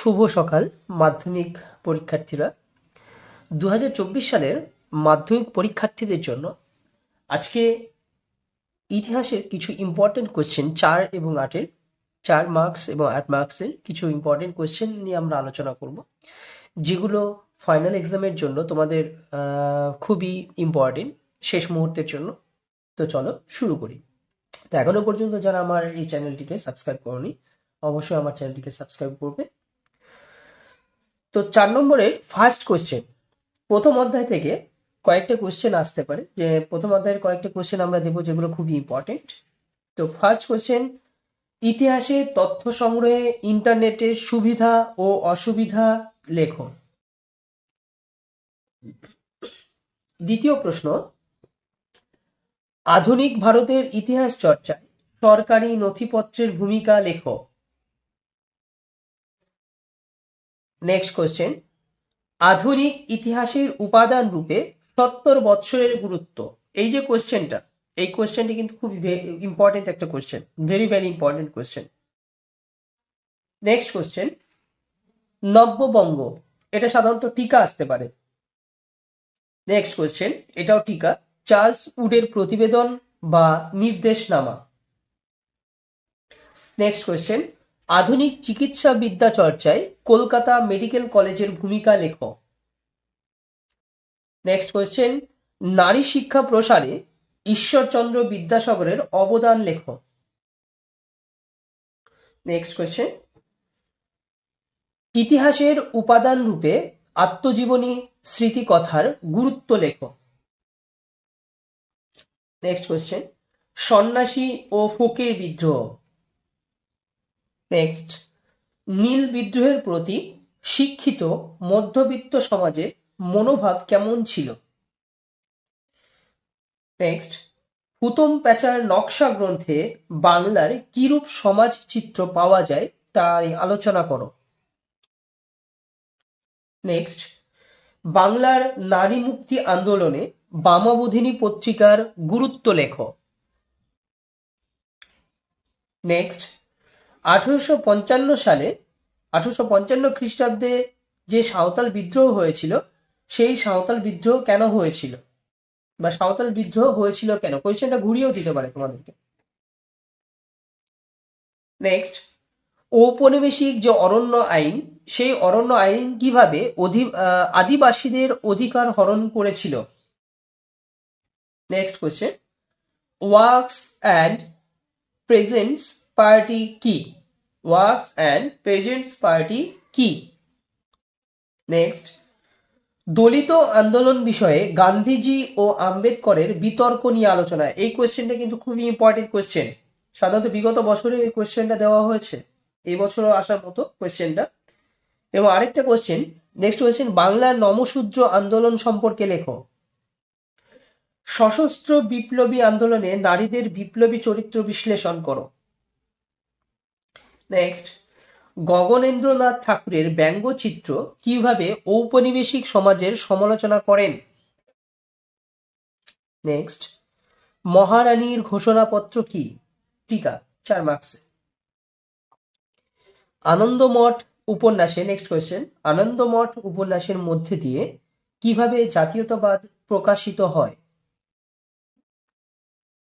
শুভ সকাল মাধ্যমিক পরীক্ষার্থীরা। 2024 সালের মাধ্যমিক পরীক্ষার্থীদের জন্য আজকে ইতিহাসের কিছু ইম্পর্টেন্ট কোশ্চেন 4 এবং 8-এর 4 মার্কস এবং 8 মার্কসের কিছু ইম্পর্টেন্ট কোশ্চেন নিয়ে আমরা আলোচনা করব, যেগুলো ফাইনাল এক্সামের জন্য তোমাদের খুবই ইম্পর্টেন্ট, শেষ মুহূর্তের জন্য। তো চলো শুরু করি। তো এখনো পর্যন্ত যারা আমার এই চ্যানেলটিকে সাবস্ক্রাইব করোনি, অবশ্যই আমার চ্যানেলটিকে সাবস্ক্রাইব করবে। তো 4 নম্বরের ফার্স্ট কোশ্চেন, প্রথম অধ্যায় থেকে কয়েকটা কোশ্চেন আসতে পারে, যে প্রথম অধ্যায়ের কয়েকটা কোশ্চেন আমরা দেবো যেগুলো খুবই ইম্পর্টেন্ট। তো ফার্স্ট কোশ্চেন, ইতিহাসে তথ্য সংগ্রহে ইন্টারনেটের সুবিধা ও অসুবিধা লেখো। দ্বিতীয় প্রশ্ন, আধুনিক ভারতের ইতিহাস চর্চায় সরকারি নথিপত্রের ভূমিকা লেখো। নেক্সট কোশ্চেন, আধুনিক ইতিহাসের উপাদান রূপে 70 বৎসরের গুরুত্ব। এই যে কোশ্চেনটা, এই কোশ্চেনটি কিন্তু খুব ইম্পর্টেন্ট একটা question, very very important question. Next question, Nabyabanga, এটা সাধারণত টিকা আসতে পারে। নেক্সট কোশ্চেন, এটাও টিকা, চার্লস উডের প্রতিবেদন বা নির্দেশনামা। নেক্সট কোশ্চেন, আধুনিক চিকিৎসা বিদ্যা চর্চায় কলকাতা মেডিকেল কলেজের ভূমিকা লেখো। নেক্সট কোশ্চেন, নারী শিক্ষা প্রসারে ঈশ্বরচন্দ্র বিদ্যাসাগরের অবদান লেখো। নেক্সট কোশ্চেন, ইতিহাসের উপাদান রূপে আত্মজীবনী স্মৃতিকথার গুরুত্ব লেখো। নেক্সট কোশ্চেন, সন্ন্যাসী ও ফকির বিদ্রোহ। নেক্সট, নীল বিদ্রোহের প্রতি শিক্ষিত মধ্যবিত্ত সমাজের মনোভাব কেমন ছিল। নেক্সট, হুতম প্যাঁচার নকশা গ্রন্থে বাংলার কিরূপ সমাজ চিত্র পাওয়া যায় তার আলোচনা করো। নেক্সট, বাংলার নারী মুক্তি আন্দোলনে বামাবোধিনী পত্রিকার গুরুত্ব লেখো। নেক্সট, 1855 খ্রিস্টাব্দে যে সাঁওতাল বিদ্রোহ হয়েছিল, সেই সাঁওতাল বিদ্রোহ কেন হয়েছিল, বা সাঁওতাল বিদ্রোহ হয়েছিল কেন, কোয়েশ্চেনটা ঘুরিয়েও দিতে পারে তোমাদেরকে। নেক্সট, ঔপনিবেশিক যে অরণ্য আইন, সেই অরণ্য আইন কিভাবে আদিবাসীদের অধিকার হরণ করেছিল। Next question, works and presents party কি। ওয়ার্কস অ্যান্ড প্রেজেন্টস পার্টি কি। নেক্সট, দলিত আন্দোলন বিষয়ে গান্ধীজি ও আম্বেদকরের বিতর্ক নিয়ে আলোচনা। এই কোয়েশ্চেনটা কিন্তু খুবই ইম্পর্টেন্ট কোয়েশ্চেন, সাধারণত বিগত বছরে এই কোয়েশ্চেনটা দেওয়া হয়েছে, এই বছরও আসার মতো কোয়েশ্চেনটা। এবং আরেকটা কোয়েশ্চেন, নেক্সট কোয়েশ্চেন, বাংলার নমশূদ্র আন্দোলন সম্পর্কে লেখো। সশস্ত্র বিপ্লবী আন্দোলনে নারীদের বিপ্লবী চরিত্র বিশ্লেষণ করো। নেক্সট, গগনেন্দ্রনাথ ঠাকুরের ব্যঙ্গচিত্র কিভাবে ঔপনিবেশিক সমাজের সমালোচনা করেন। নেক্সট, মহারানীর ঘোষণাপত্র কি। টিকা, 4 মার্কসে। আনন্দমঠ উপন্যাসে, নেক্সট কোয়েশ্চেন, আনন্দমঠ উপন্যাসের মধ্যে দিয়ে কিভাবে জাতীয়তাবাদ প্রকাশিত হয়।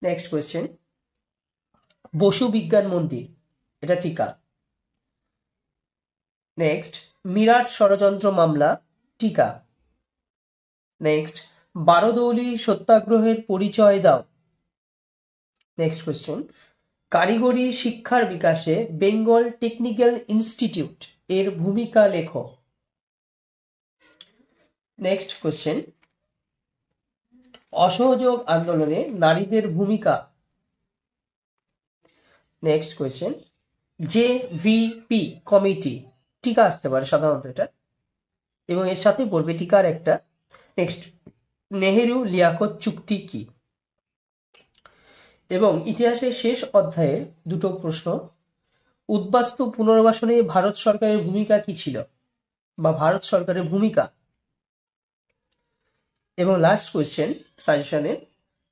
নেক্সট কোয়েশ্চেন, বসু বিজ্ঞান মন্দির, এটা টিকা। নেক্সট, মিরাট ষড়যন্ত্র মামলা, টিকা। নেক্সট, বারদৌলি সত্যাগ্রহের পরিচয় দাও। নেক্সট কোয়েশ্চেন, কারিগরি শিক্ষার বিকাশে বেঙ্গল টেকনিক্যাল ইনস্টিটিউট এর ভূমিকা লেখো। নেক্সট কোয়েশ্চেন, অসহযোগ আন্দোলনে নারীদের ভূমিকা। নেক্সট কোয়েশ্চেন, জেভিপি কমিটি, টিকা আসতে পারে সাধারণত এটা, এবং এর সাথে পড়বে টিকার একটা। নেক্সট, নেহেরু লিয়াকত চুক্তি কি। এবং ইতিহাসের শেষ অধ্যায়ের দুটো প্রশ্ন, উদ্বাস্তু পুনর্বাসনে ভারত সরকারের ভূমিকা কি ছিল, বা ভারত সরকারের ভূমিকা। এবং লাস্ট কোয়েশ্চেন সাজেশনের,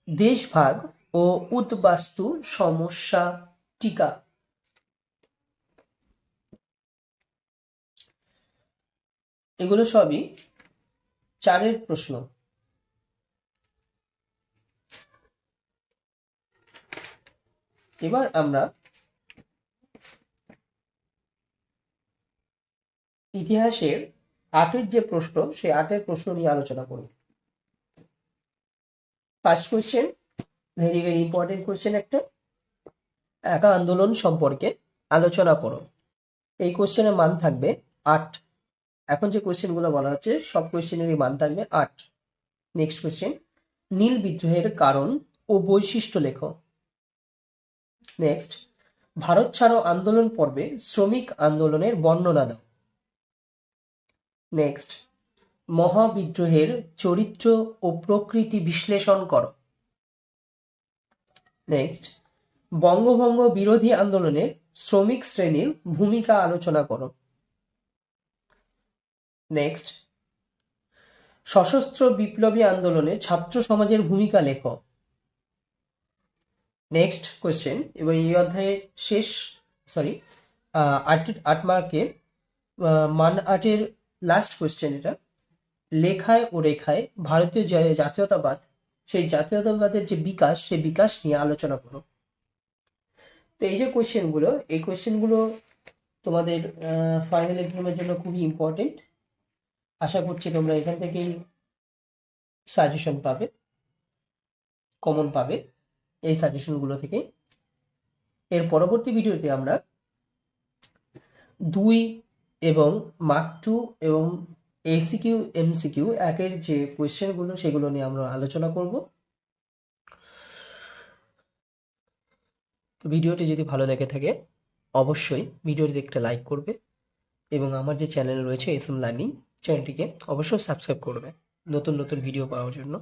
দেশভাগ ও উদ্বাস্তু সমস্যা, টিকা। এগুলো সবই 4-এর প্রশ্ন। এবার আমরা ইতিহাসের 8-এর যে প্রশ্ন, সেই 8-এর প্রশ্ন নিয়ে আলোচনা করব। First question, very very important question একটা। একা আন্দোলন সম্পর্কে আলোচনা করো। এই কোয়েশ্চেনের মান থাকবে 8। এখন যে কোয়েশ্চেন গুলো বলা হচ্ছে সব কোয়েশ্চেনেরই মান থাকবে 8। নেক্সট কোয়েশ্চেন, নীল বিদ্রোহের কারণ ও বৈশিষ্ট্য লেখো। নেক্সট, ভারত ছাড়ো আন্দোলন পর্বে শ্রমিক আন্দোলনের বর্ণনা দাও। নেক্সট, মহাবিদ্রোহের চরিত্র ও প্রকৃতি বিশ্লেষণ করো। নেক্সট, বঙ্গভঙ্গ বিরোধী আন্দোলনের শ্রমিক শ্রেণীর ভূমিকা আলোচনা করো। নেক্সট, সশস্ত্র বিপ্লবী আন্দোলনে ছাত্র সমাজের ভূমিকা লেখো। নেক্সট কোয়েশ্চেন, এবং এই অধ্যায়ের শেষ, সরি 8 মার্কে মান 8-এর লাস্ট কোয়েশ্চেন এটা। লেখায় ও রেখায় ভারতীয় জাতীয়তাবাদ, সেই জাতীয়তাবাদের যে বিকাশ, সেই বিকাশ নিয়ে আলোচনা করো। তো এই যে কোয়েশ্চেনগুলো, এই কোয়েশ্চেনগুলো তোমাদের ফাইনাল এক্সামের জন্য খুবই ইম্পর্টেন্ট। আশা করছি তোমরা এখান থেকেই সাজেশন পাবে, কমন পাবে এই সাজেশনগুলো থেকে। এর পরবর্তী ভিডিওতে আমরা 2 এবং মার্ক 2 এবং এসিকিউ এমসিকিউ 1-এর যে কোয়েশ্চেনগুলো, সেগুলো নিয়ে আমরা আলোচনা করব। তো ভিডিওটি যদি ভালো লেগে থাকে অবশ্যই ভিডিওটিতে একটা লাইক করবে, এবং আমার যে চ্যানেল রয়েছে এসএম লার্নিং, চ্যানেলটিকে অবশ্যই সাবস্ক্রাইব করবে নতুন নতুন ভিডিও পাওয়ার জন্য।